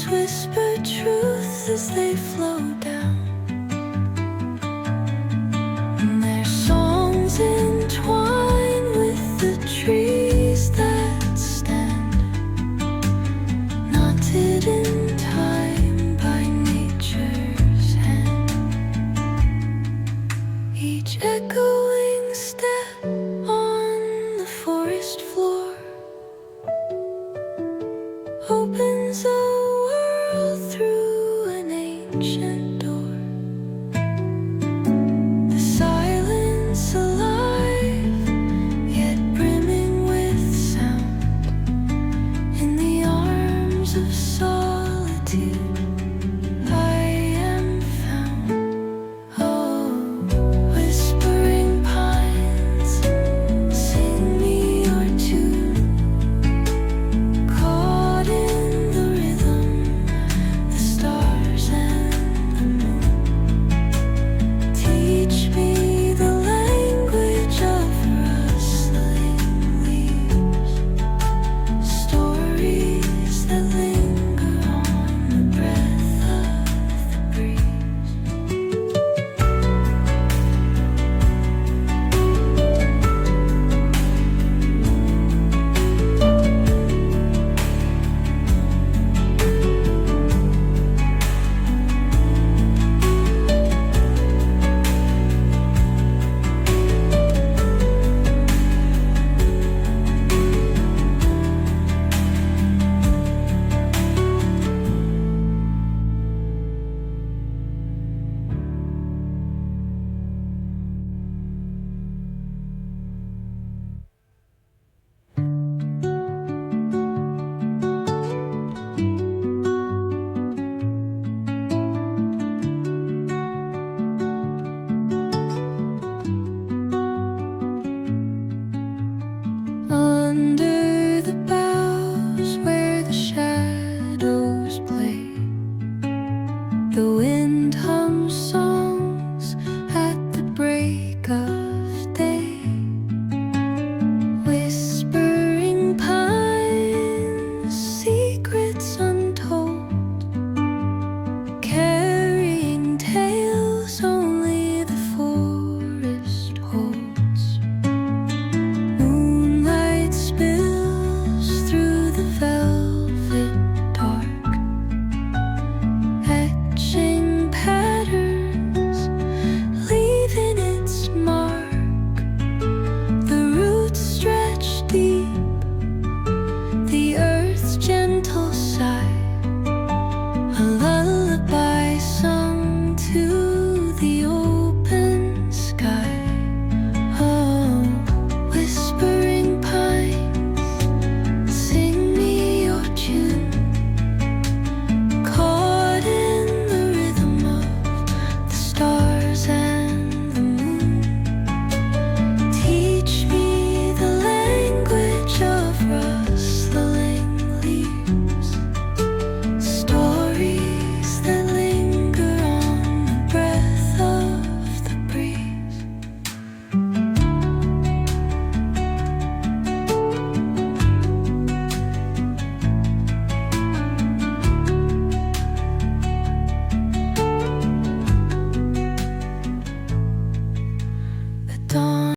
whisper truths as they flow down, and their songs entwine with the trees that stand, knotted in time by nature's hand. Each echoing step on the forest floor opens a world through an ancient door. The silence alive, yet brimming with sound. In the arms of solitude I am found. Oh, whispering pines, sing me your tune. Caught in the rhythm, the stars and the moon teach me the language of rustling leaves, stories that linger on the breath of the breeze. Under